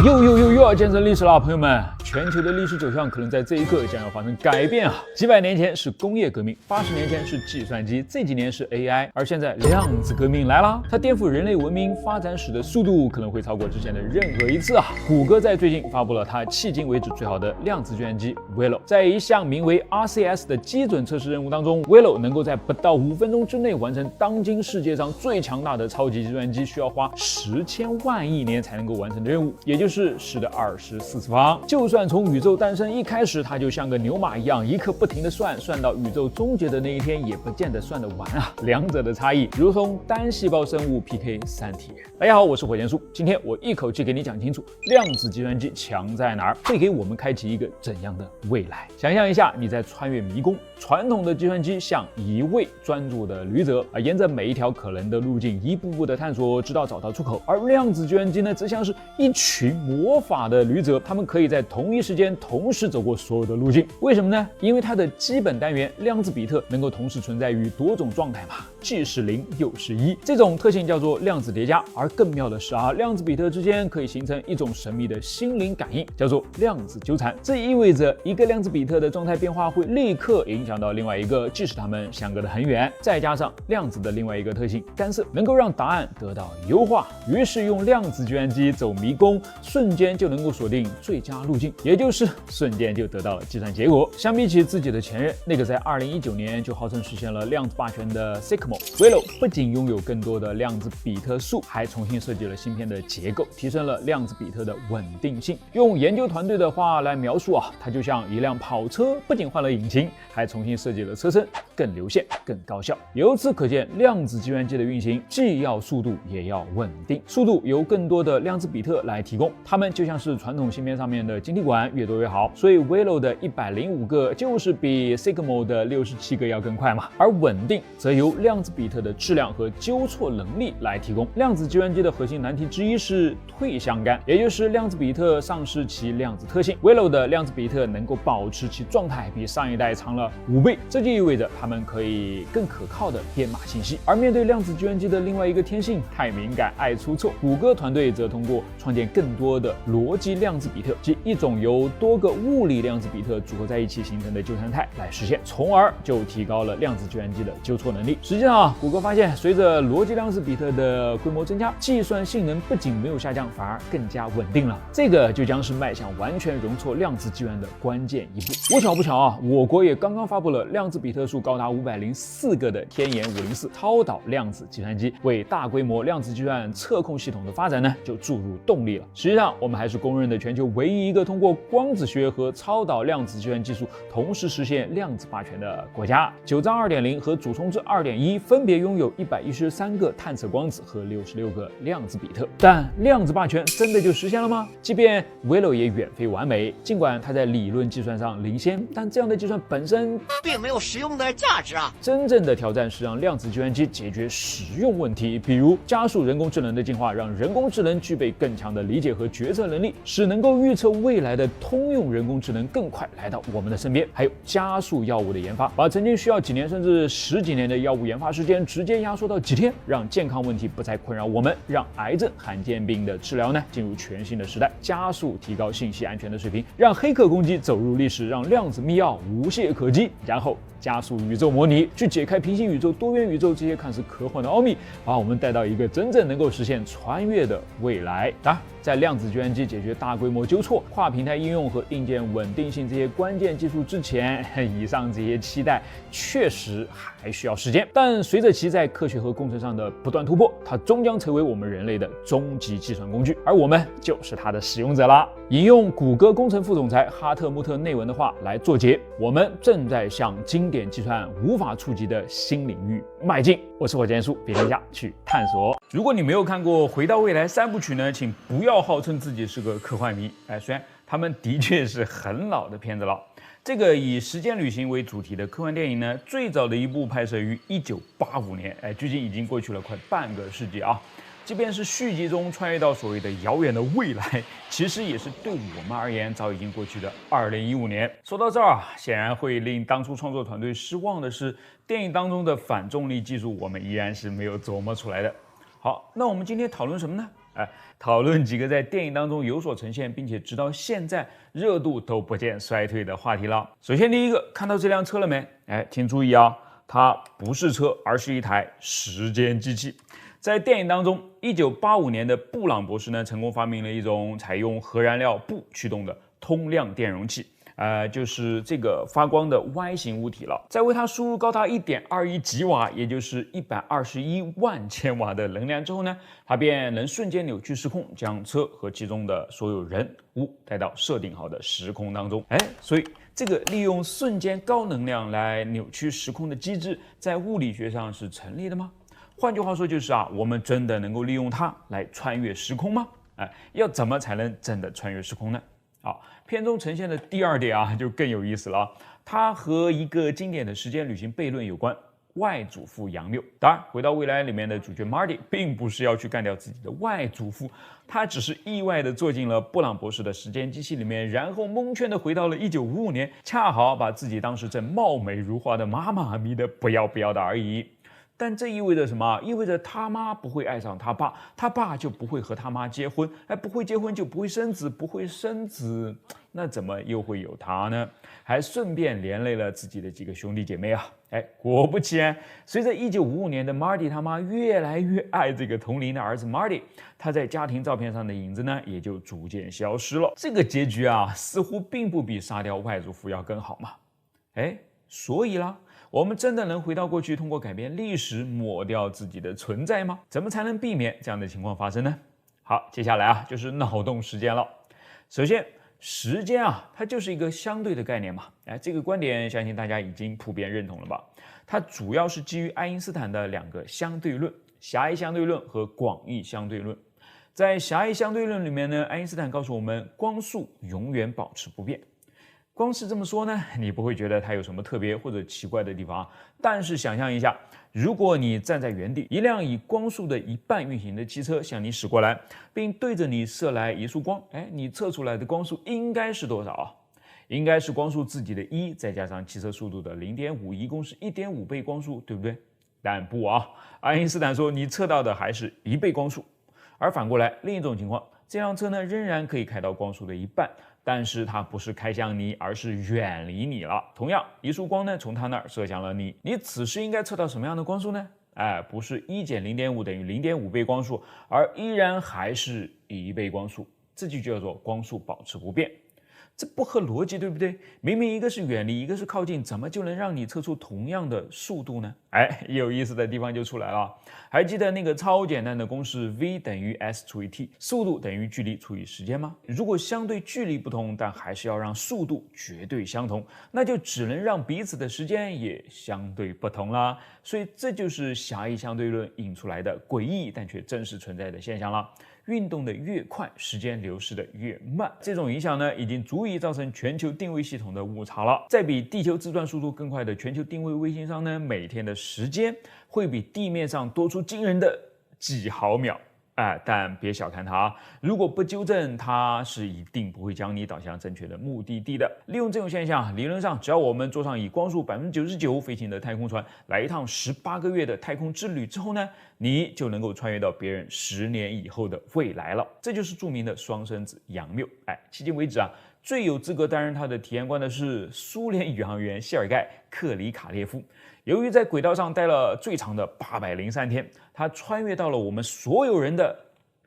又要见证历史了，朋友们！全球的历史走向可能在这一刻将要发生改变啊！几百年前是工业革命，80年前是计算机，这几年是 AI， 而现在量子革命来了，它颠覆人类文明发展史的速度可能会超过之前的任何一次啊！谷歌在最近发布了它迄今为止最好的量子计算机 Willow， 在一项名为 RCS 的基准测试任务当中 ，Willow 能够在不到5分钟之内完成当今世界上最强大的超级计算机需要花10千万亿年才能够完成的任务，也就是10的24次方。就算从宇宙诞生一开始，它就像个牛马一样，一刻不停的算到宇宙终结的那一天，也不见得算得完啊！两者的差异如同单细胞生物 PK 三体人。大家好，我是火箭叔，今天我一口气给你讲清楚量子计算机强在哪儿，会给我们开启一个怎样的未来。想象一下，你在穿越迷宫，传统的计算机像一位专注的旅者沿着每一条可能的路径一步步的探索，直到找到出口。而量子计算机呢，则像是一群魔法的旅者，他们可以在同一时间同时走过所有的路径。为什么呢？因为它的基本单元量子比特能够同时存在于多种状态嘛，既是0又是1，这种特性叫做量子叠加。而更妙的是量子比特之间可以形成一种神秘的心灵感应，叫做量子纠缠。这意味着一个量子比特的状态变化会立刻影响到另外一个，即使它们相隔得很远。再加上量子的另外一个特性干涉，能够让答案得到优化。于是用量子计算机走迷宫，瞬间就能够锁定最佳路径，也就是瞬间就得到了计算结果。相比起自己的前任，那个在2019年就号称实现了量子霸权的 Sycamore，Willow 不仅拥有更多的量子比特数，还重新设计了芯片的结构，提升了量子比特的稳定性。用研究团队的话来描述它就像一辆跑车，不仅换了引擎，还重新设计了车身，更流线、更高效。由此可见，量子计算机的运行既要速度也要稳定。速度由更多的量子比特来提供，它们就像是传统芯片上面的晶体管，越多越好。所以 Willow 的105个就是比 Sycamore 的67个要更快嘛。而稳定则由量子比特的质量和纠错能力来提供。量子计算机的核心难题之一是退相干，也就是量子比特丧失其量子特性。Willow 的量子比特能够保持其状态比上一代长了5倍，这就意味着它们可以更可靠的编码信息。而面对量子计算机的另外一个天性，太敏感爱出错，谷歌团队则通过创建更多的逻辑量子比特，即一种由多个物理量子比特组合在一起形成的纠缠态来实现，从而就提高了量子计算机的纠错能力。实际上谷歌发现，随着逻辑量子比特的规模增加，计算性能不仅没有下降，反而更加稳定了。这个就将是迈向完全容错量子计算的关键一步。不巧不巧我国也刚刚发布了量子比特数高达504个的天眼504超导量子计算机，为大规模量子计算测控系统的发展呢就注入动力了。实际上，我们还是公认的全球唯一一个通过光子学和超导量子计算技术同时实现量子霸权的国家。9章 2.0 和主冲之 2.1 分别拥有113个探测光子和66个量子比特。但量子霸权真的就实现了吗？即便 Willow 也远非完美，尽管它在理论计算上领先，但这样的计算本身并没有实用的价值啊！真正的挑战是让量子计算机解决实用问题，比如加速人工智能的进化，让人工智能具备更强的理解和决策能力，使能够预测未来的通用人工智能更快来到我们的身边。还有加速药物的研发，把曾经需要几年甚至10几年的药物研发时间直接压缩到几天，让健康问题不再困扰我们，让癌症、罕见病的治疗呢进入全新的时代，加速提高信息安全的水平，让黑客攻击走入历史，让量子密钥无懈可击，然后加速宇宙模拟，去解开平行宇宙、多元宇宙这些看似科幻的奥秘，把我们带到一个真正能够实现穿越的未来。当然，在量子计算机解决大规模纠错、跨平台应用和硬件稳定性这些关键技术之前，以上这些期待确实还需要时间。但随着其在科学和工程上的不断突破，它终将成为我们人类的终极计算工具，而我们就是它的使用者啦。引用谷歌工程副总裁哈特穆特内文的话来作结：我们正在向经典计算无法触及的新领域迈进。我是火箭叔，别停下去探索。如果你没有看过《回到未来》3部曲呢，请不要号称自己是个科幻迷。虽然他们的确是很老的片子了。这个以时间旅行为主题的科幻电影呢，最早的一部拍摄于1985年，距今已经过去了快半个世纪啊。即便是续集中穿越到所谓的遥远的未来，其实也是对我们而言早已经过去的2015年。说到这儿显然会令当初创作团队失望的是，电影当中的反重力技术我们依然是没有琢磨出来的。好，那我们今天讨论什么呢？讨论几个在电影当中有所呈现，并且直到现在热度都不见衰退的话题了。首先第一个，看到这辆车了没？请注意啊，它不是车，而是一台时间机器。在电影当中，1985年的布朗博士呢，成功发明了一种采用核燃料布驱动的通量电容器。就是这个发光的 Y 型物体了。在为它输入高达 1.21 吉瓦，也就是121万千瓦的能量之后呢，它便能瞬间扭曲时空，将车和其中的所有人物带到设定好的时空当中。所以这个利用瞬间高能量来扭曲时空的机制，在物理学上是成立的吗？换句话说就是我们真的能够利用它来穿越时空吗？要怎么才能真的穿越时空呢？片中呈现的第二点就更有意思了，它和一个经典的时间旅行悖论有关。外祖父杨谬，当然，回到未来里面的主角 Marty 并不是要去干掉自己的外祖父，他只是意外的坐进了布朗博士的时间机器里面，然后蒙圈的回到了1955年，恰好把自己当时正貌美如花的妈妈迷得不要不要的而已。但这意味着什么？意味着他妈不会爱上他爸，他爸就不会和他妈结婚，不会结婚就不会生子，不会生子，那怎么又会有他呢？还顺便连累了自己的几个兄弟姐妹啊！果不其然，随着1955年的 Marty 他妈越来越爱这个同龄的儿子 Marty， 他在家庭照片上的影子呢也就逐渐消失了。这个结局似乎并不比杀掉外祖父要更好嘛？所以啦。我们真的能回到过去，通过改变历史抹掉自己的存在吗？怎么才能避免这样的情况发生呢？好，接下来就是脑洞时间了。首先，时间它就是一个相对的概念嘛。这个观点相信大家已经普遍认同了吧？它主要是基于爱因斯坦的两个相对论：狭义相对论和广义相对论。在狭义相对论里面呢，爱因斯坦告诉我们，光速永远保持不变。光是这么说呢，你不会觉得它有什么特别或者奇怪的地方但是想象一下，如果你站在原地，一辆以光速的1半运行的汽车向你驶过来，并对着你射来一束光，你测出来的光速应该是多少应该是光速自己的1再加上汽车速度的0.5，一共是1.5倍光速，对不对？但不爱因斯坦说你测到的还是1倍光速。而反过来，另一种情况，这辆车呢仍然可以开到光速的1半。但是它不是开向你，而是远离你了。同样，一束光呢从它那儿射向了你，你此时应该测到什么样的光速呢？不是1减0.5等于0.5倍光速，而依然还是1倍光速。这就叫做光速保持不变。这不合逻辑，对不对？明明一个是远离，一个是靠近，怎么就能让你测出同样的速度呢？有意思的地方就出来了。还记得那个超简单的公式 v 等于 s 除以 t， 速度等于距离除以时间吗？如果相对距离不同，但还是要让速度绝对相同，那就只能让彼此的时间也相对不同啦。所以这就是狭义相对论引出来的诡异但却真实存在的现象了。运动的越快，时间流逝的越慢，这种影响呢，已经足以造成全球定位系统的误差了。在比地球自转速度更快的全球定位卫星上呢，每天的时间会比地面上多出惊人的几毫秒。但别小看它如果不纠正，它是一定不会将你导向正确的目的地的。利用这种现象，理论上只要我们坐上以光速99%飞行的太空船，来一趟18个月的太空之旅之后呢，你就能够穿越到别人10年以后的未来了。这就是著名的双生子杨谬。迄今为止最有资格担任他的体验官的是苏联宇航员谢尔盖·克里卡列夫。由于在轨道上待了最长的803天，他穿越到了我们所有人的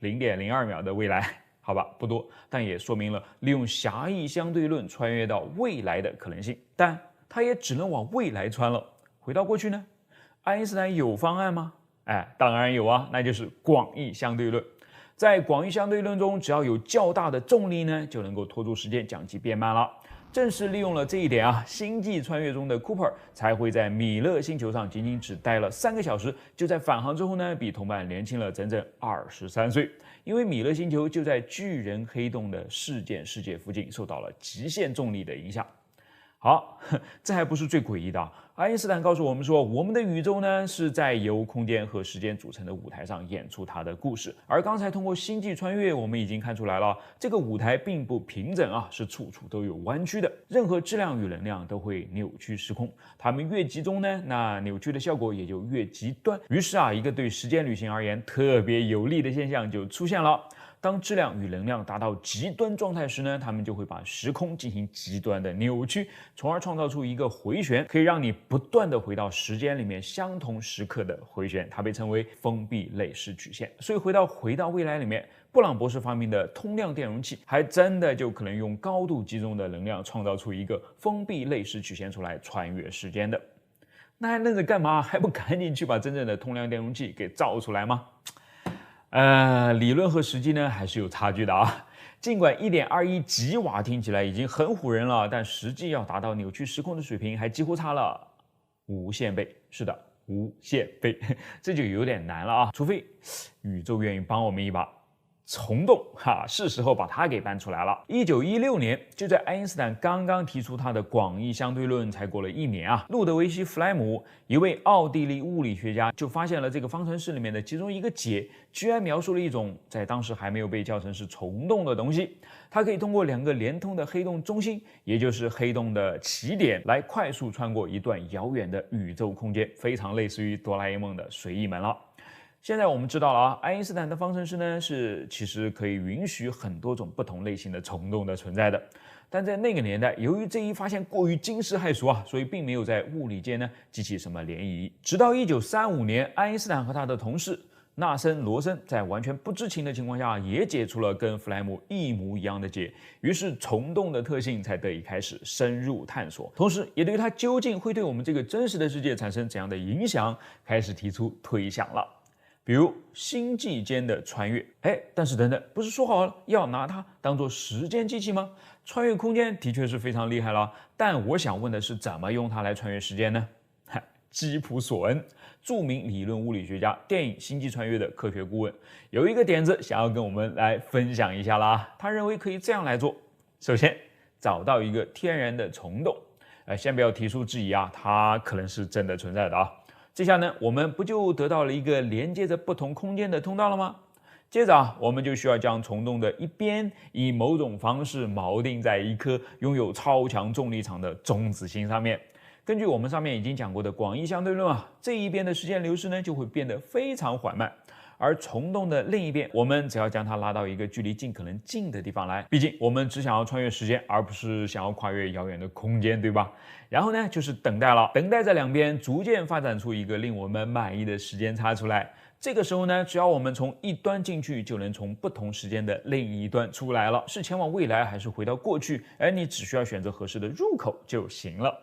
0.02秒的未来。好吧，不多，但也说明了利用狭义相对论穿越到未来的可能性。但他也只能往未来穿了。回到过去呢？爱因斯坦有方案吗？当然有那就是广义相对论。在广义相对论中，只要有较大的重力呢，就能够拖住时间，将其变慢了。正是利用了这一点星际穿越中的 Cooper 才会在米勒星球上仅仅只待了3个小时，就在返航之后呢，比同伴年轻了整整23岁。因为米勒星球就在巨人黑洞的事件世界附近，受到了极限重力的影响。好，这还不是最诡异的啊。爱因斯坦告诉我们说，我们的宇宙呢是在由空间和时间组成的舞台上演出它的故事。而刚才通过星际穿越，我们已经看出来了，这个舞台并不平整啊，是处处都有弯曲的。任何质量与能量都会扭曲时空，它们越集中呢，那扭曲的效果也就越极端。于是啊，一个对时间旅行而言特别有利的现象就出现了。当质量与能量达到极端状态时呢，它们就会把时空进行极端的扭曲，从而创造出一个回旋，可以让你不断的回到时间里面相同时刻的回旋，它被称为封闭类式曲线。所以回到未来里面，布朗博士发明的通量电容器，还真的就可能用高度集中的能量创造出一个封闭类式曲线出来，穿越时间的。那还愣着干嘛？还不赶紧去把真正的通量电容器给造出来吗？理论和实际呢还是有差距的啊。尽管1.21吉瓦听起来已经很唬人了，但实际要达到扭曲时空的水平，还几乎差了无限倍。是的，无限倍，这就有点难了啊。除非宇宙愿意帮我们一把。虫洞是时候把它给搬出来了。1916年，就在爱因斯坦刚刚提出他的广义相对论才过了1年啊，路德维希·弗莱姆，一位奥地利物理学家，就发现了这个方程式里面的其中一个解，居然描述了一种在当时还没有被叫成是虫洞的东西。它可以通过2个连通的黑洞中心，也就是黑洞的起点，来快速穿过一段遥远的宇宙空间，非常类似于哆啦 A 梦的随意门了。现在我们知道了啊，爱因斯坦的方程式呢其实可以允许很多种不同类型的虫洞的存在的，但在那个年代，由于这一发现过于惊世骇俗啊，所以并没有在物理界呢激起什么涟漪。直到1935年，爱因斯坦和他的同事纳森·罗森在完全不知情的情况下，也解出了跟弗莱姆一模一样的解，于是虫洞的特性才得以开始深入探索，同时也对它究竟会对我们这个真实的世界产生怎样的影响开始提出推想了。比如星际间的穿越，但是等等，不是说好了要拿它当做时间机器吗？穿越空间的确是非常厉害了，但我想问的是，怎么用它来穿越时间呢？基普·索恩，著名理论物理学家，电影《星际穿越》的科学顾问，有一个点子想要跟我们来分享一下啦。他认为可以这样来做：首先，找到一个天然的虫洞，先不要提出质疑啊，它可能是真的存在的啊。这下呢，我们不就得到了一个连接着不同空间的通道了吗？接着啊，我们就需要将虫洞的一边以某种方式锚定在一颗拥有超强重力场的中子星上面。根据我们上面已经讲过的广义相对论啊，这一边的时间流逝呢就会变得非常缓慢。而虫洞的另一边，我们只要将它拉到一个距离尽可能近的地方来，毕竟我们只想要穿越时间，而不是想要跨越遥远的空间，对吧？然后呢，就是等待了，等待在两边逐渐发展出一个令我们满意的时间差出来。这个时候呢，只要我们从一端进去，就能从不同时间的另一端出来了。是前往未来，还是回到过去？你只需要选择合适的入口就行了。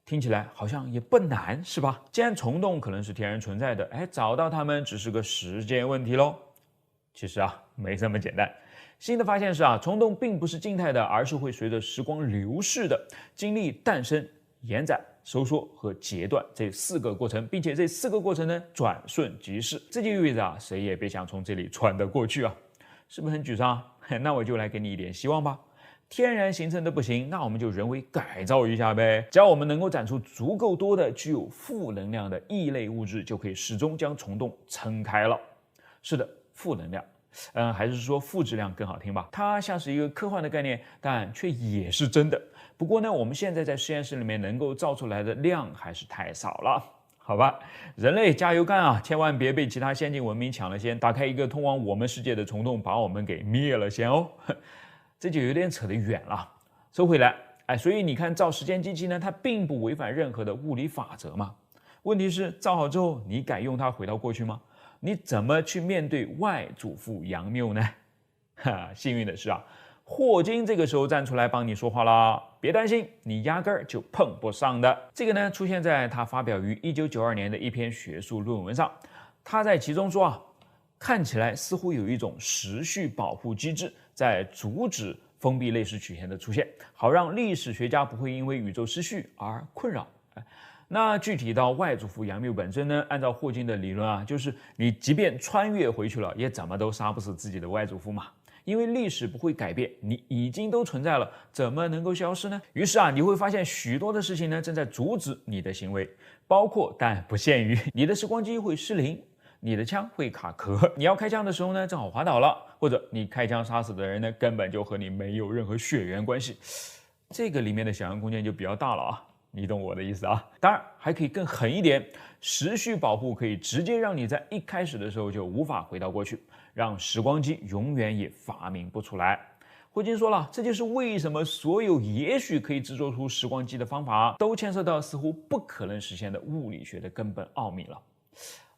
听起来好像也不难，是吧？既然虫洞可能是天然存在的，找到它们只是个时间问题咯。其实啊，没这么简单。新的发现是啊，虫洞并不是静态的，而是会随着时光流逝的，经历诞生、延展、收缩和截断这4个过程，并且这4个过程呢转瞬即逝。这就意味着啊，谁也别想从这里穿得过去啊，是不是很沮丧？那我就来给你一点希望吧。天然形成的不行，那我们就人为改造一下呗。只要我们能够长出足够多的具有负能量的异类物质，就可以始终将虫洞撑开了。是的，负能量，还是说负质量更好听吧？它像是一个科幻的概念，但却也是真的。不过呢，我们现在在实验室里面能够造出来的量还是太少了。好吧，人类加油干啊！千万别被其他先进文明抢了先，打开一个通往我们世界的虫洞，把我们给灭了先哦。这就有点扯得远了。收回来，所以你看，造时间机器呢，它并不违反任何的物理法则嘛。问题是，造好之后，你敢用它回到过去吗？你怎么去面对外祖父杨谬呢？幸运的是啊，霍金这个时候站出来帮你说话啦。别担心，你压根儿就碰不上的。这个呢，出现在他发表于1992年的一篇学术论文上。他在其中说啊，看起来似乎有一种时序保护机制在阻止封闭类式曲线的出现，好让历史学家不会因为宇宙失序而困扰。那具体到外祖父杨谬本身呢，按照霍金的理论啊，就是你即便穿越回去了，也怎么都杀不死自己的外祖父嘛。因为历史不会改变，你已经都存在了，怎么能够消失呢？于是你会发现许多的事情呢正在阻止你的行为，包括但不限于你的时光机会失灵，你的枪会卡壳，你要开枪的时候呢正好滑倒了，或者你开枪杀死的人呢根本就和你没有任何血缘关系。这个里面的想象空间就比较大了啊，你懂我的意思啊。当然还可以更狠一点，时序保护可以直接让你在一开始的时候就无法回到过去，让时光机永远也发明不出来。霍金说了，这就是为什么所有也许可以制作出时光机的方法都牵涉到似乎不可能实现的物理学的根本奥秘了。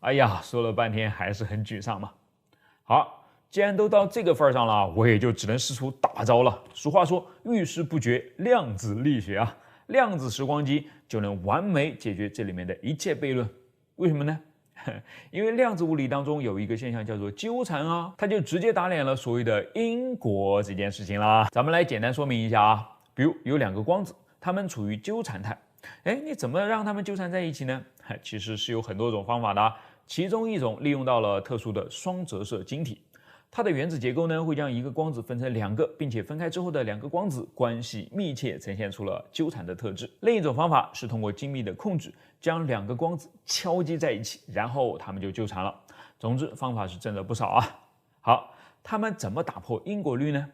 哎呀，说了半天还是很沮丧嘛。好，既然都到这个份上了，我也就只能使出大招了。俗话说遇事不决，量子力学啊，量子时光机就能完美解决这里面的一切悖论。为什么呢？因为量子物理当中有一个现象叫做纠缠啊，它就直接打脸了所谓的因果这件事情啦。咱们来简单说明一下啊，比如有两个光子，它们处于纠缠态，你怎么让它们纠缠在一起呢？其实是有很多种方法的，其中一种利用到了特殊的双折射晶体。它的原子结构呢，会将一个光子分成两个，并且分开之后的两个光子关系密切，呈现出了纠缠的特质。另一种方法是通过精密的控制，将两个光子敲击在一起，然后它们就纠缠了。总之，方法是真的不少啊。好，它们怎么打破因果律呢？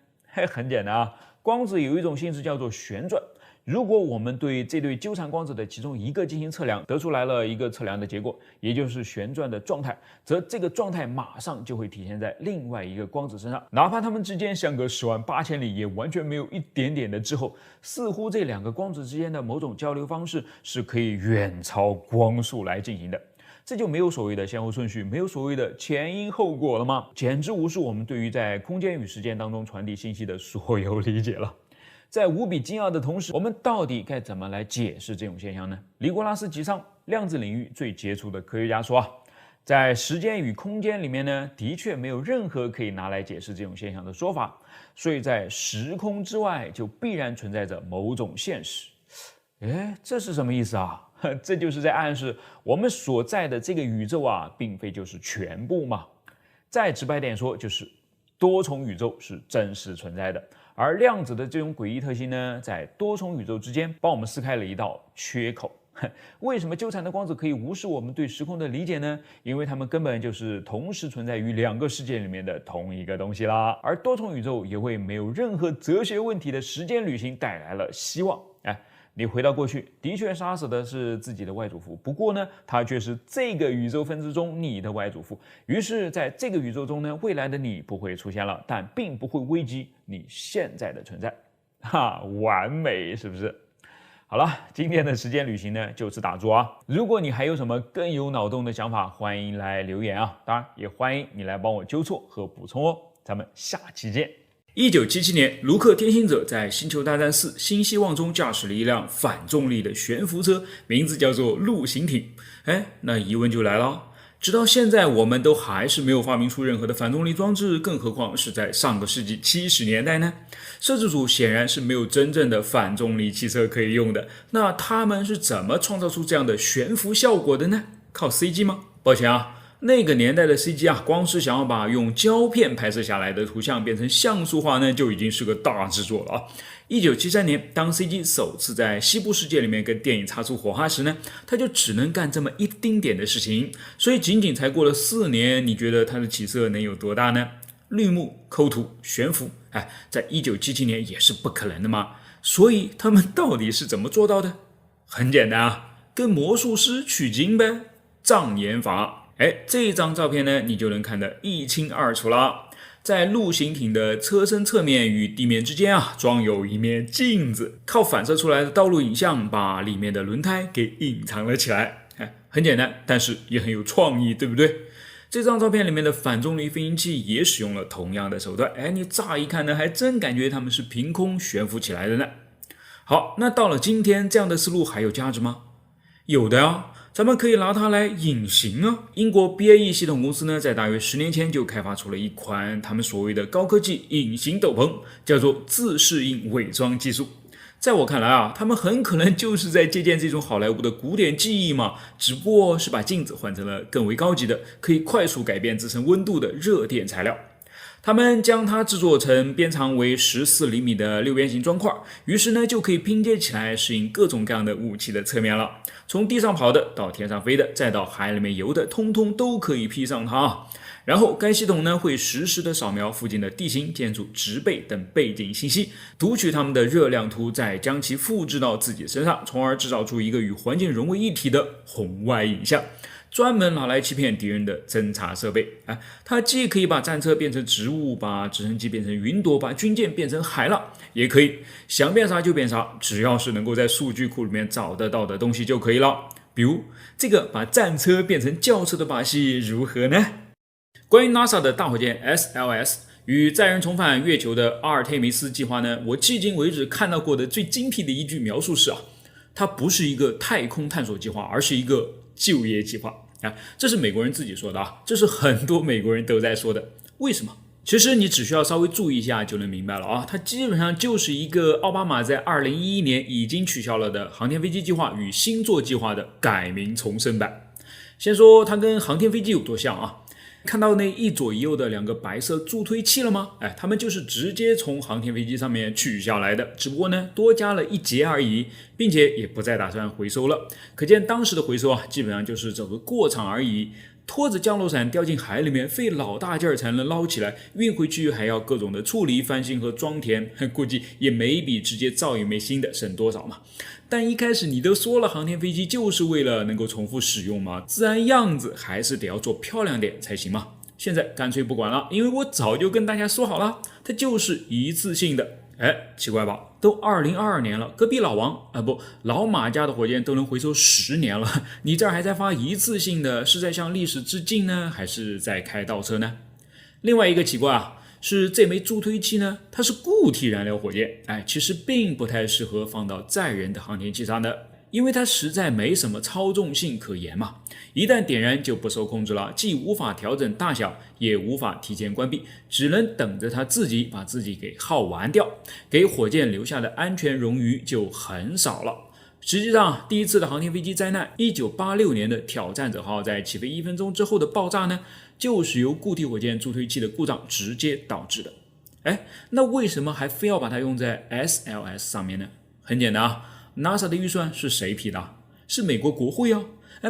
很简单啊，光子有一种性质叫做旋转。如果我们对这对纠缠光子的其中一个进行测量，得出来了一个测量的结果，也就是旋转的状态，则这个状态马上就会体现在另外一个光子身上，哪怕它们之间相隔108000里，也完全没有一点点的滞后，似乎这两个光子之间的某种交流方式是可以远超光速来进行的。这就没有所谓的先后顺序，没有所谓的前因后果了吗？简直无视我们对于在空间与时间当中传递信息的所有理解了。在无比惊讶的同时，我们到底该怎么来解释这种现象呢？尼古拉斯·吉桑，量子领域最杰出的科学家说在时间与空间里面呢，的确没有任何可以拿来解释这种现象的说法，所以在时空之外就必然存在着某种现实。这是什么意思啊？这就是在暗示我们所在的这个宇宙并非就是全部嘛。再直白点说，就是多重宇宙是真实存在的。而量子的这种诡异特性呢，在多重宇宙之间帮我们撕开了一道缺口。为什么纠缠的光子可以无视我们对时空的理解呢？因为它们根本就是同时存在于两个世界里面的同一个东西啦。而多重宇宙也为没有任何哲学问题的时间旅行带来了希望。你回到过去，的确杀死的是自己的外祖父，不过呢，他却是这个宇宙分支中你的外祖父。于是，在这个宇宙中呢，未来的你不会出现了，但并不会危及你现在的存在。完美，是不是？好了，今天的时间旅行呢，就此打住啊！如果你还有什么更有脑洞的想法，欢迎来留言啊！当然，也欢迎你来帮我纠错和补充哦。咱们下期见。1977年，卢克天行者在《星球大战4：新希望》中驾驶了一辆反重力的悬浮车，名字叫做陆行艇。那疑问就来了，直到现在我们都还是没有发明出任何的反重力装置，更何况是在上个世纪70年代呢？摄制组显然是没有真正的反重力汽车可以用的，那他们是怎么创造出这样的悬浮效果的呢？靠 CG 吗？抱歉啊，那个年代的 CG 光是想要把用胶片拍摄下来的图像变成像素化呢，就已经是个大制作了1973年，当 CG 首次在西部世界里面跟电影擦出火花时呢，他就只能干这么一丁点的事情，所以仅仅才过了4年，你觉得它的起色能有多大呢？绿幕、抠图、悬浮，在1977年也是不可能的嘛。所以他们到底是怎么做到的？很简单啊，跟魔术师取经呗，障眼法。这张照片呢，你就能看得一清二楚了。在陆行艇的车身侧面与地面之间装有一面镜子，靠反射出来的道路影像把里面的轮胎给隐藏了起来。很简单，但是也很有创意，对不对？这张照片里面的反重力飞行器也使用了同样的手段。你乍一看呢，还真感觉它们是凭空悬浮起来的呢。好，那到了今天，这样的思路还有价值吗？有的啊，咱们可以拿它来隐形啊。英国 BAE 系统公司呢，在大约10年前就开发出了一款他们所谓的高科技隐形斗篷，叫做自适应伪装技术。在我看来他们很可能就是在借鉴这种好莱坞的古典技艺嘛，只不过是把镜子换成了更为高级的，可以快速改变自身温度的热电材料。他们将它制作成边长为14厘米的六边形砖块，于是呢就可以拼接起来，适应各种各样的武器的侧面了。从地上跑的到天上飞的，再到海里面游的，通通都可以披上它。然后该系统呢会实时的扫描附近的地形、建筑、植被等背景信息，读取它们的热量图，再将其复制到自己身上，从而制造出一个与环境融为一体的红外影像。专门拿来欺骗敌人的侦察设备。它既可以把战车变成植物，把直升机变成云朵，把军舰变成海浪，也可以想变啥就变啥，只要是能够在数据库里面找得到的东西就可以了。比如这个把战车变成轿车的把戏如何呢？关于 NASA 的大火箭 SLS 与载人重返月球的阿尔忒弥斯计划呢，我迄今为止看到过的最精辟的一句描述是它不是一个太空探索计划，而是一个就业计划。这是美国人自己说的这是很多美国人都在说的。为什么？其实你只需要稍微注意一下就能明白了它基本上就是一个奥巴马在2011年已经取消了的航天飞机计划与星座计划的改名重生版。先说它跟航天飞机有多像看到那一左一右的两个白色助推器了吗？它们就是直接从航天飞机上面取下来的，只不过呢多加了一节而已，并且也不再打算回收了。可见当时的回收基本上就是走个过场而已，拖着降落伞掉进海里面，费老大劲儿才能捞起来，运回去还要各种的处理、翻新和装填，估计也没比直接造一枚新的省多少嘛。但一开始你都说了航天飞机就是为了能够重复使用嘛，自然样子还是得要做漂亮点才行嘛。现在干脆不管了，因为我早就跟大家说好了，它就是一次性的。奇怪吧，都2022年了，隔壁老王老马家的火箭都能回收10年了，你这儿还在发一次性的，是在向历史致敬呢，还是在开倒车呢？另外一个奇怪是这枚助推器呢，它是固体燃料火箭，其实并不太适合放到载人的航天器上的，因为它实在没什么操纵性可言嘛。一旦点燃就不受控制了，既无法调整大小，也无法提前关闭，只能等着它自己把自己给耗完掉，给火箭留下的安全冗余就很少了。实际上第一次的航天飞机灾难1986年的挑战者号在起飞1分钟之后的爆炸呢，就是由固体火箭助推器的故障直接导致的。那为什么还非要把它用在 SLS 上面呢？很简单NASA 的预算是谁批的？是美国国会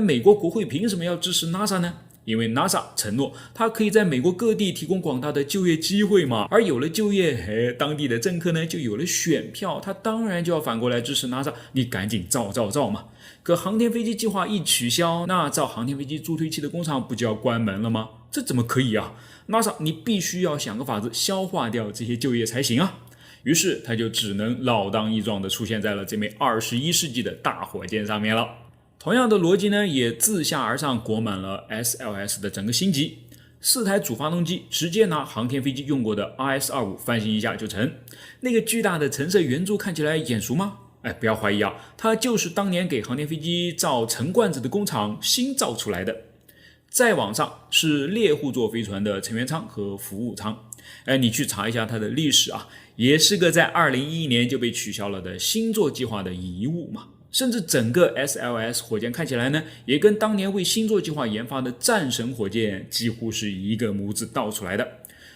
美国国会凭什么要支持 NASA 呢？因为 NASA 承诺它可以在美国各地提供广大的就业机会嘛，而有了就业，当地的政客呢就有了选票，他当然就要反过来支持 NASA， 你赶紧造嘛。可航天飞机计划一取消，那造航天飞机助推器的工厂不就要关门了吗？这怎么可以NASA 你必须要想个法子消化掉这些就业才行于是他就只能老当益壮的出现在了这枚21世纪的大火箭上面了。同样的逻辑呢，也自下而上裹满了 SLS 的整个星级，4台主发动机直接拿航天飞机用过的 RS-25 翻新一下就成。那个巨大的橙色圆柱看起来眼熟吗？不要怀疑它就是当年给航天飞机造陈罐子的工厂新造出来的。再往上是猎户座飞船的成员舱和服务舱，你去查一下它的历史也是个在2011年就被取消了的星座计划的遗物嘛。甚至整个 SLS 火箭看起来呢，也跟当年为星座计划研发的战神火箭几乎是一个模子倒出来的。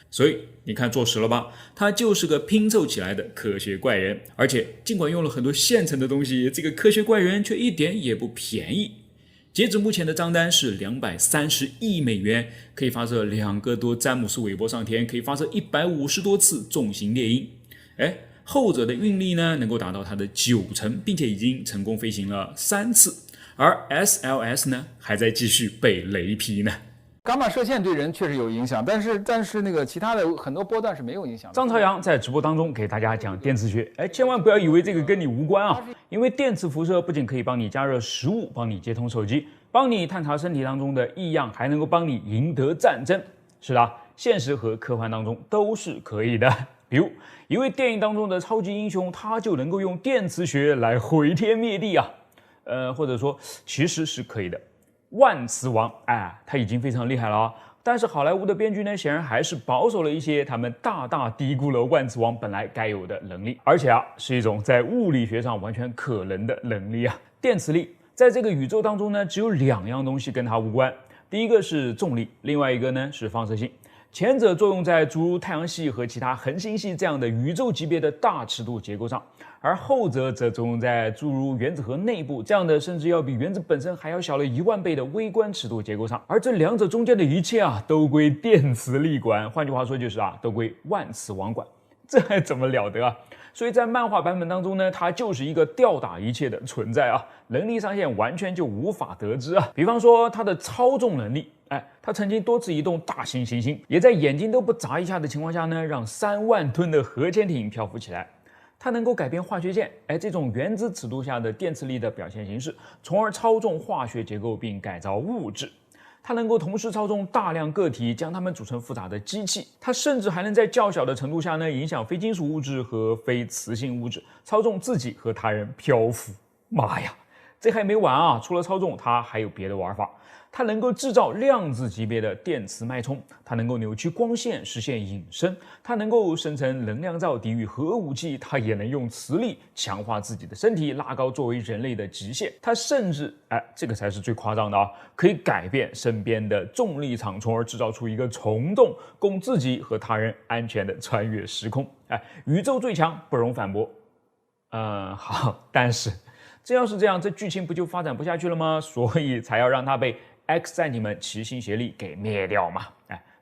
所以你看坐实了吧，它就是个拼凑起来的科学怪人，而且尽管用了很多现成的东西，这个科学怪人却一点也不便宜。截止目前的账单是230亿美元，可以发射2个多詹姆斯韦伯上天，可以发射150多次重型猎鹰。后者的运力呢能够达到它的90%，并且已经成功飞行了3次，而 SLS 呢还在继续被雷劈呢。伽马射线对人确实有影响，但是那个其他的很多波段是没有影响的。张朝阳在直播当中给大家讲电磁学，千万不要以为这个跟你无关因为电磁辐射不仅可以帮你加热食物，帮你接通手机，帮你探查身体当中的异样，还能够帮你赢得战争。是的，现实和科幻当中都是可以的。比如一位电影当中的超级英雄，他就能够用电磁学来毁天灭地或者说其实是可以的。万磁王他已经非常厉害了但是好莱坞的编剧呢，显然还是保守了一些，他们大大低估了万磁王本来该有的能力，而且是一种在物理学上完全可能的能力电磁力在这个宇宙当中呢，只有2样东西跟它无关，第一个是重力，另外一个呢是放射性。前者作用在诸如太阳系和其他恒星系这样的宇宙级别的大尺度结构上，而后者则作用在诸如原子核内部这样的甚至要比原子本身还要小了10000倍的微观尺度结构上。而这两者中间的一切啊，都归电磁力管，换句话说就是啊，都归万磁王管。这还怎么了得啊？所以在漫画版本当中呢，它就是一个吊打一切的存在啊，能力上限完全就无法得知啊。比方说它的操纵能力，它曾经多次移动大型行星，也在眼睛都不眨一下的情况下呢，让3万吨的核潜艇漂浮起来。它能够改变化学键，这种原子尺度下的电磁力的表现形式，从而操纵化学结构并改造物质。它能够同时操纵大量个体，将它们组成复杂的机器。它甚至还能在较小的程度下呢，影响非金属物质和非磁性物质，操纵自己和他人漂浮。妈呀，这还没完啊！除了操纵，它还有别的玩法。它能够制造量子级别的电磁脉冲，它能够扭曲光线实现隐身，它能够生成能量罩抵御核武器，它也能用磁力强化自己的身体，拉高作为人类的极限。它甚至，这个才是最夸张的啊，可以改变身边的重力场，从而制造出一个虫洞，供自己和他人安全的穿越时空。宇宙最强，不容反驳。好，但是这要是这样，这剧情不就发展不下去了吗？所以才要让它被X 战警们齐心协力给灭掉嘛！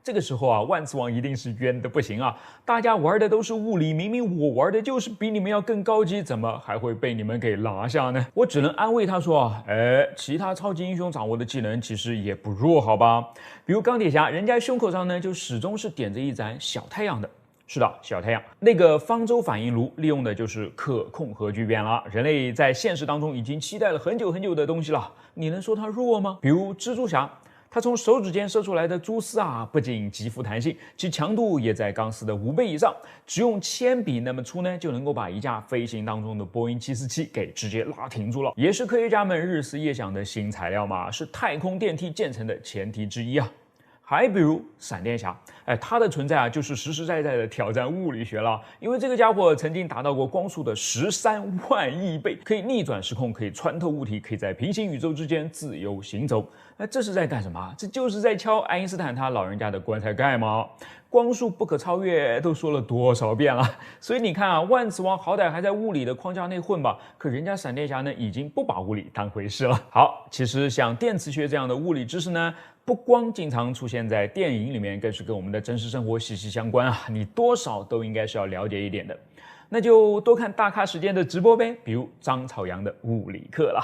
这个时候啊，万磁王一定是冤的不行啊！大家玩的都是物理，明明我玩的就是比你们要更高级，怎么还会被你们给拿下呢？我只能安慰他说啊，其他超级英雄掌握的技能其实也不弱，好吧？比如钢铁侠，人家胸口上呢就始终是点着一盏小太阳的。是的，小太阳那个方舟反应炉利用的就是可控核聚变了。人类在现实当中已经期待了很久很久的东西了，你能说它弱吗？比如蜘蛛侠，它从手指间射出来的蛛丝啊，不仅极富弹性，其强度也在钢丝的5倍以上，只用铅笔那么粗呢，就能够把一架飞行当中的波音747给直接拉停住了，也是科学家们日思夜想的新材料嘛，是太空电梯建成的前提之一啊。还比如闪电侠，它的存在啊，就是实实在在的挑战物理学了。因为这个家伙曾经达到过光速的13万亿倍，可以逆转时空，可以穿透物体，可以在平行宇宙之间自由行走。这是在干什么？这就是在敲爱因斯坦他老人家的棺材盖吗？光速不可超越都说了多少遍了，所以你看啊，万磁王好歹还在物理的框架内混吧，可人家闪电侠呢，已经不把物理当回事了。好，其实像电磁学这样的物理知识呢，不光经常出现在电影里面，更是跟我们的真实生活息息相关啊，你多少都应该是要了解一点的。那就多看大咖时间的直播呗，比如张朝阳的物理课啦。